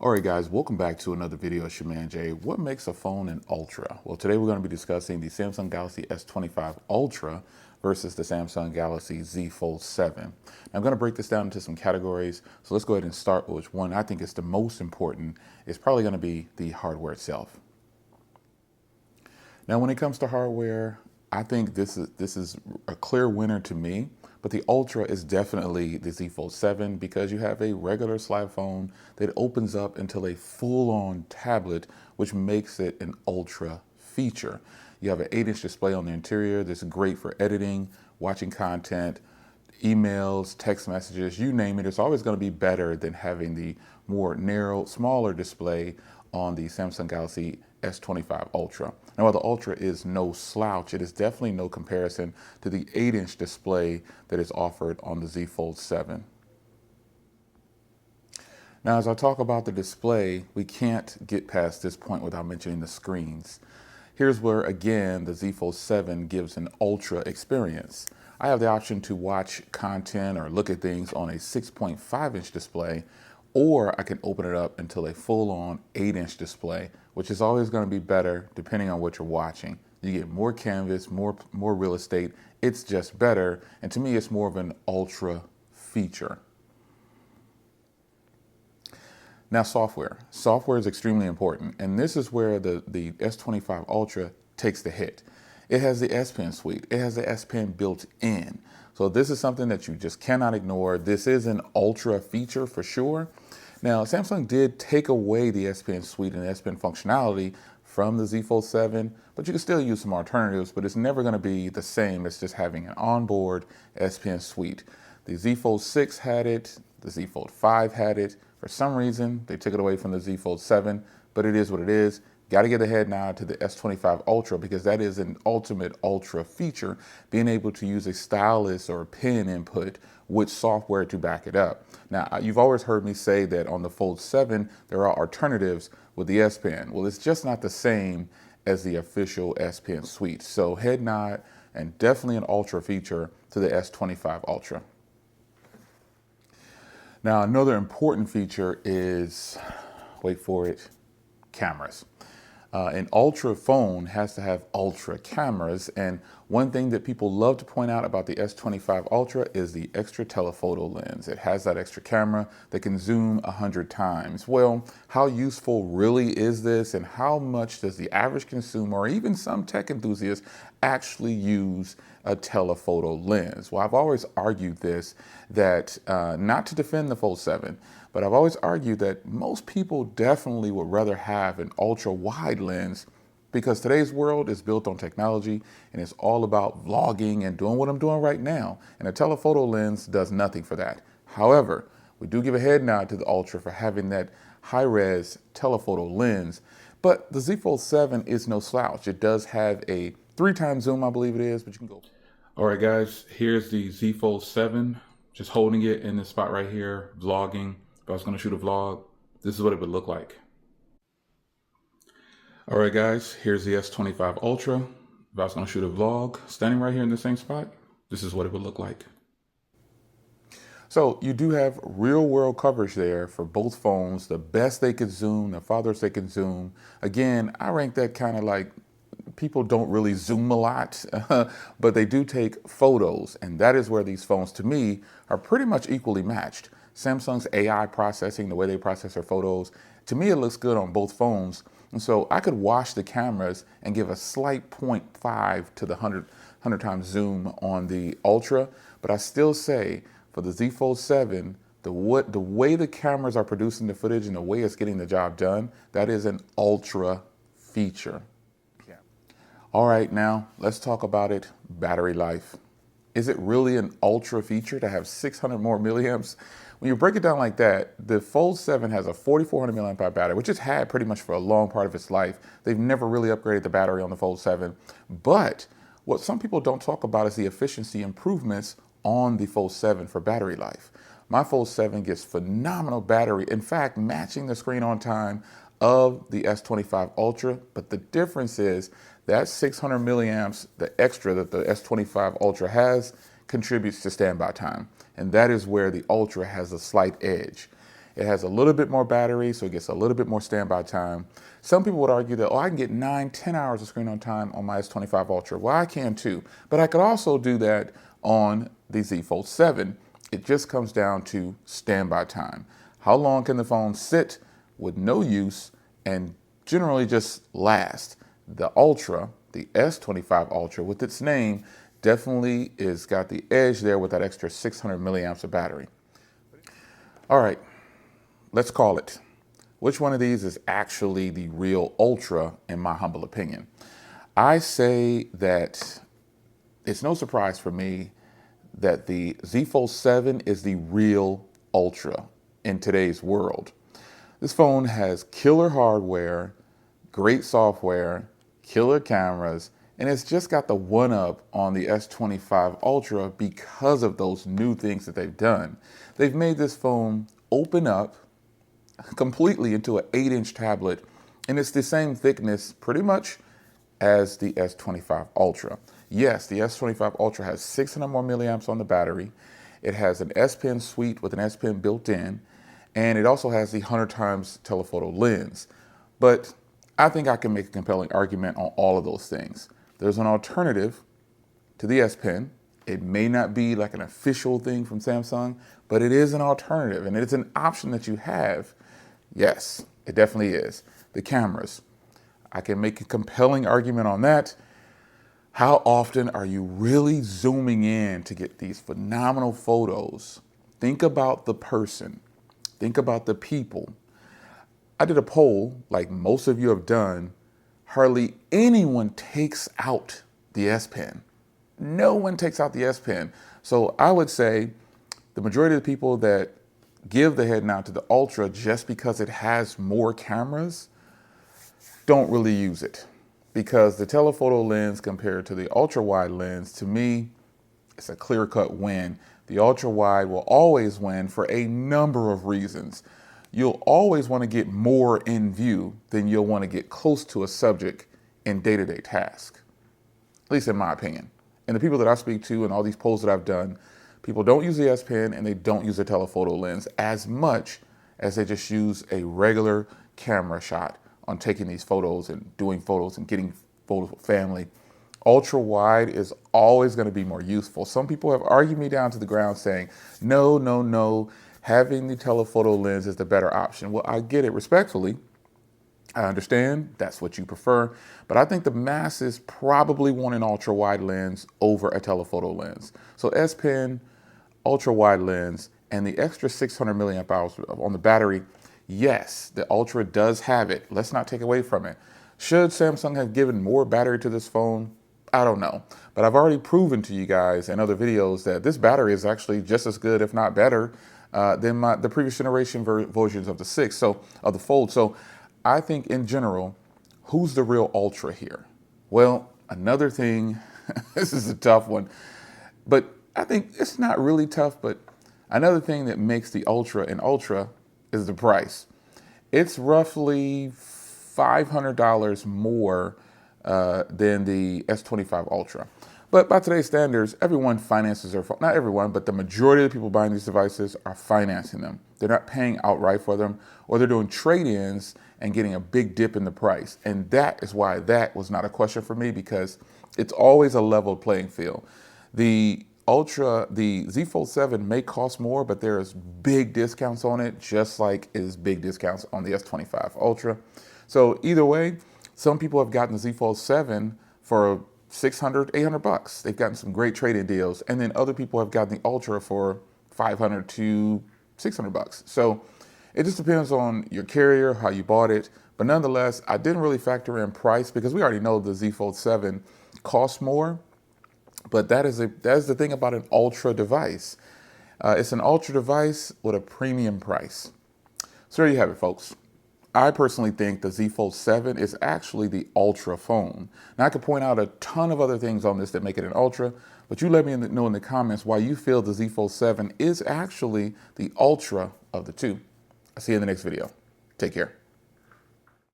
All right, guys, welcome back to another video. It's your man Jay. What makes a phone an Ultra? Well, today we're going to be discussing the Samsung Galaxy S25 Ultra versus the Samsung Galaxy Z Fold 7. Now, I'm going to break this down into some categories. So let's go ahead and start with which one I think is the most important. It's probably going to be the hardware itself. Now, when it comes to hardware, I think this is a clear winner to me. But the Ultra is definitely the Z Fold 7 because you have a regular slide phone that opens up into a full-on tablet, which makes it an Ultra feature. You have an 8-inch display on the interior that's great for editing, watching content, emails, text messages, you name it. It's always going to be better than having the more narrow, smaller display on the Samsung Galaxy S25 Ultra. Now, while the Ultra is no slouch, it is definitely no comparison to the 8-inch display that is offered on the Z Fold 7. Now, as I talk about the display, we can't get past this point without mentioning the screens. Here's where, again, the Z Fold 7 gives an Ultra experience. I have the option to watch content or look at things on a 6.5-inch display, or I can open it up until a full-on 8-inch display, which is always going to be better depending on what you're watching. You get more canvas, more real estate. It's just better, and to me, it's more of an Ultra feature. Now, software. Software is extremely important, and this is where the S25 Ultra takes the hit. It has the S Pen suite. It has the S Pen built in. So this is something that you just cannot ignore. This is an Ultra feature for sure. Now, Samsung did take away the S Pen suite and S Pen functionality from the Z Fold 7, but you can still use some alternatives, but it's never going to be the same as just having an onboard S Pen suite. The Z Fold 6 had it. The Z Fold 5 had it. For some reason, they took it away from the Z Fold 7, but it is what it is. Got to get ahead now to the S25 Ultra because that is an ultimate Ultra feature, being able to use a stylus or a pen input with software to back it up. Now, you've always heard me say that on the Fold 7, there are alternatives with the S Pen. Well, it's just not the same as the official S Pen suite. So head nod and definitely an Ultra feature to the S25 Ultra. Now, another important feature is, wait for it, cameras. An Ultra phone has to have Ultra cameras, and one thing that people love to point out about the S25 Ultra is the extra telephoto lens. It has that extra camera that can zoom 100 times. Well, how useful really is this, and how much does the average consumer or even some tech enthusiasts actually use a telephoto lens? Well, I've always argued this, that not to defend the Fold 7, but I've always argued that most people definitely would rather have an ultra wide lens because today's world is built on technology and it's all about vlogging and doing what I'm doing right now. And a telephoto lens does nothing for that. However, we do give a head nod to the Ultra for having that high-res telephoto lens, but the Z Fold 7 is no slouch. It does have a 3x zoom, I believe it is, but you can go. All right, guys, here's the Z Fold 7, just holding it in this spot right here, vlogging. If I was going to shoot a vlog, this is what it would look like. All right, guys, here's the S25 Ultra. If I was going to shoot a vlog, standing right here in the same spot, this is what it would look like. So you do have real world coverage there for both phones, the best they could zoom, the farthest they can zoom. Again, I rank that kind of like people don't really zoom a lot, but they do take photos. And that is where these phones, to me, are pretty much equally matched. Samsung's AI processing, the way they process their photos, to me, it looks good on both phones. And so I could wash the cameras and give a slight 0.5 to the 100 times zoom on the Ultra. But I still say for the Z Fold 7, the way the cameras are producing the footage and the way it's getting the job done, that is an Ultra feature. Yeah. All right, now let's talk about it. Battery life. Is it really an Ultra feature to have 600 more milliamps? When you break it down like that, the Fold 7 has a 4,400 milliamp hour battery, which it's had pretty much for a long part of its life. They've never really upgraded the battery on the Fold 7. But what some people don't talk about is the efficiency improvements on the Fold 7 for battery life. My Fold 7 gets phenomenal battery, in fact, matching the screen on time of the S25 Ultra. But the difference is that 600 milliamps, the extra that the S25 Ultra has, contributes to standby time. And that is where the Ultra has a slight edge. It has a little bit more battery, so it gets a little bit more standby time. Some people would argue that, oh, I can get 9, 10 hours of screen on time on my S25 Ultra. Well, I can too, but I could also do that on the Z Fold 7. It just comes down to standby time. How long can the phone sit with no use and generally just last? The Ultra, the S25 Ultra with its name, definitely is got the edge there with that extra 600 milliamps of battery. All right, let's call it. Which one of these is actually the real Ultra, in my humble opinion? I say that it's no surprise for me that the Z Fold 7 is the real Ultra in today's world. This phone has killer hardware, great software, killer cameras, and it's just got the one-up on the S25 Ultra because of those new things that they've done. They've made this phone open up completely into an 8-inch tablet, and it's the same thickness pretty much as the S25 Ultra. Yes, the S25 Ultra has 600 more milliamps on the battery. It has an S Pen suite with an S Pen built in, and it also has the 100 times telephoto lens. But I think I can make a compelling argument on all of those things. There's an alternative to the S Pen. It may not be like an official thing from Samsung, but it is an alternative, and it's an option that you have. Yes, it definitely is. The cameras. I can make a compelling argument on that. How often are you really zooming in to get these phenomenal photos? Think about the person. Think about the people. I did a poll, like most of you have done. Hardly anyone takes out the S Pen. No one takes out the S Pen. So I would say the majority of the people that give the head nod to the Ultra just because it has more cameras don't really use it. Because the telephoto lens compared to the ultra wide lens, to me, it's a clear-cut win. The ultra wide will always win for a number of reasons. You'll always want to get more in view than you'll want to get close to a subject in day-to-day task, at least in my opinion. And the people that I speak to and all these polls that I've done, people don't use the S Pen and they don't use the telephoto lens as much as they just use a regular camera shot on taking these photos and doing photos and getting photos with family. Ultra wide is always going to be more useful. Some people have argued me down to the ground saying, no, no, no, having the telephoto lens is the better option. Well, I get it respectfully. I understand that's what you prefer, but I think the masses probably want an ultra wide lens over a telephoto lens. So S Pen, ultra wide lens, and the extra 600 milliamp hours on the battery. Yes, the Ultra does have it. Let's not take away from it. Should Samsung have given more battery to this phone? I don't know. But I've already proven to you guys in other videos that this battery is actually just as good, if not better, than the previous generation versions of the 6, so of the Fold. So I think in general, who's the real Ultra here? Well, another thing, this is a tough one, but I think it's not really tough, but another thing that makes the Ultra an Ultra is the price. It's roughly $500 more than the S25 Ultra. But by today's standards, everyone finances their phone. Not everyone, but the majority of the people buying these devices are financing them. They're not paying outright for them, or they're doing trade-ins and getting a big dip in the price. And that is why that was not a question for me, because it's always a level playing field. The Z Fold 7 may cost more, but there's big discounts on it, just like is big discounts on the S25 Ultra. So either way, some people have gotten the Z Fold 7 for $600, $800. They've gotten some great trade-in deals. And then other people have gotten the Ultra for $500 to $600. So it just depends on your carrier, how you bought it. But nonetheless, I didn't really factor in price because we already know the Z Fold 7 costs more. But that is the thing about an Ultra device. It's an Ultra device with a premium price. So there you have it, folks. I personally think the Z Fold 7 is actually the Ultra phone. Now, I could point out a ton of other things on this that make it an Ultra, but you let me know in the comments why you feel the Z Fold 7 is actually the Ultra of the two. I'll see you in the next video. Take care.